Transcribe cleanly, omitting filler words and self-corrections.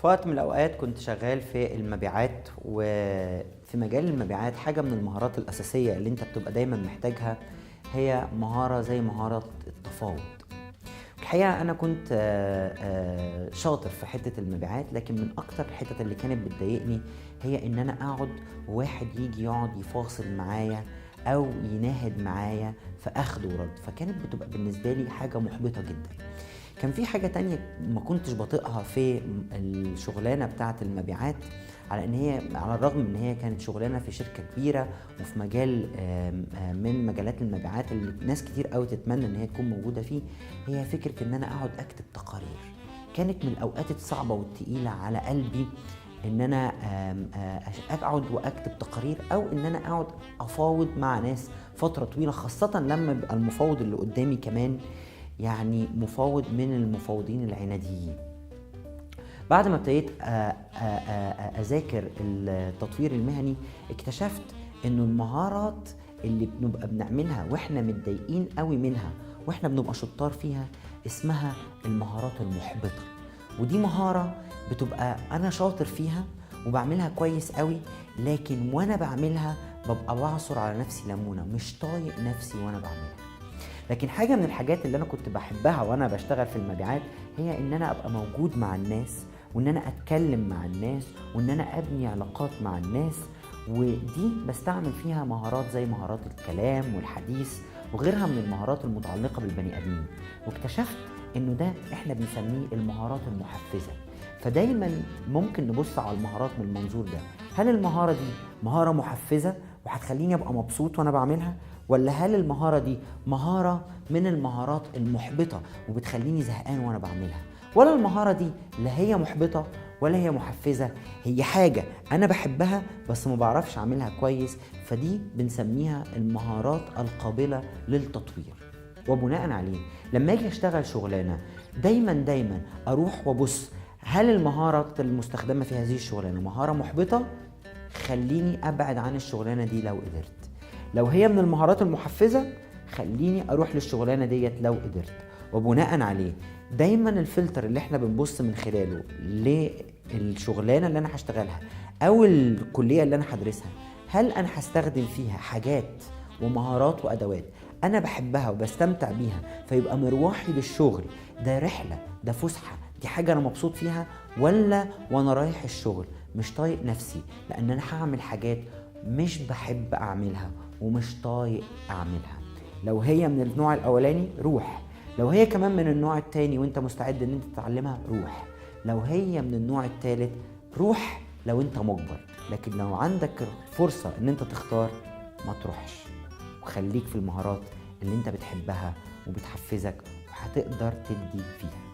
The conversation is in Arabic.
في وقت من الأوقات كنت شغال في المبيعات، وفي مجال المبيعات حاجة من المهارات الأساسية اللي انت بتبقى دايما محتاجها هي مهارة زي مهارة التفاوض. الحقيقة أنا كنت شاطر في حتة المبيعات، لكن من أكتر الحتت اللي كانت بتضايقني هي إن أنا أقعد وواحد يجي يقعد يفاصل معايا أو يناهد معايا في أخذ ورد، فكانت بتبقى بالنسبة لي حاجة محبطة جدا. كان في حاجة تانية ما كنتش بطيقها في الشغلانة بتاعة المبيعات، على ان هي على الرغم من ان هي كانت شغلانة في شركة كبيرة وفي مجال من مجالات المبيعات اللي ناس كتير قوي تتمنى ان هي تكون موجودة فيه، هي فكرة ان انا اقعد اكتب تقارير. كانت من الاوقات الصعبة والتقيلة على قلبي ان انا اقعد واكتب تقارير، او ان انا اقعد افاوض مع ناس فترة طويلة، خاصة لما يبقى المفاوض اللي قدامي كمان يعني مفاوض من المفاوضين العناديين. بعد ما ابتديت اذاكر التطوير المهني، اكتشفت انه المهارات اللي بنبقى بنعملها واحنا متضايقين قوي منها واحنا بنبقى شطار فيها اسمها المهارات المحبطة. ودي مهارة بتبقى انا شاطر فيها وبعملها كويس قوي، لكن وانا بعملها ببقى بعصر على نفسي ليمونة، مش طايق نفسي وانا بعملها. لكن حاجة من الحاجات اللي أنا كنت بحبها وأنا بشتغل في المبيعات هي إن أنا أبقى موجود مع الناس، وإن أنا أتكلم مع الناس، وإن أنا أبني علاقات مع الناس. ودي بستعمل فيها مهارات زي مهارات الكلام والحديث وغيرها من المهارات المتعلقة بالبني آدمين. واكتشفت إنه ده إحنا بنسميه المهارات المحفزة. فدايما ممكن نبص على المهارات من المنظور ده، هل المهارة دي مهارة محفزة وهتخليني أبقى مبسوط وأنا بعملها، ولا هل المهارة دي مهارة من المهارات المحبطة وبتخليني زهقان وانا بعملها؟ ولا المهارة دي لا هي محبطة ولا هي محفزة، هي حاجة انا بحبها بس ما بعرفش اعملها كويس، فدي بنسميها المهارات القابلة للتطوير. وبناء عليه لما اجي اشتغل شغلانة دايما اروح وابص هل المهارة المستخدمة في هذه الشغلانة مهارة محبطة، خليني ابعد عن الشغلانة دي لو قدرت. لو هي من المهارات المحفزة خليني اروح للشغلانة ديت لو قدرت. وبناء عليه دايما الفلتر اللي احنا بنبص من خلاله للشغلانة اللي انا هشتغلها او الكلية اللي انا هدرسها، هل انا هستخدم فيها حاجات ومهارات وادوات انا بحبها وبستمتع بيها، فيبقى مروحي للشغل ده رحلة، ده فسحة، دي حاجة انا مبسوط فيها، ولا وانا رايح الشغل مش طايق نفسي لان انا هعمل حاجات مش بحب اعملها ومش طايق اعملها. لو هي من النوع الاولاني روح، لو هي كمان من النوع التاني وانت مستعد ان انت تتعلمها روح، لو هي من النوع التالت روح لو انت مجبر. لكن لو عندك فرصة ان انت تختار ما تروحش، وخليك في المهارات اللي انت بتحبها وبتحفزك وهتقدر تدي فيها.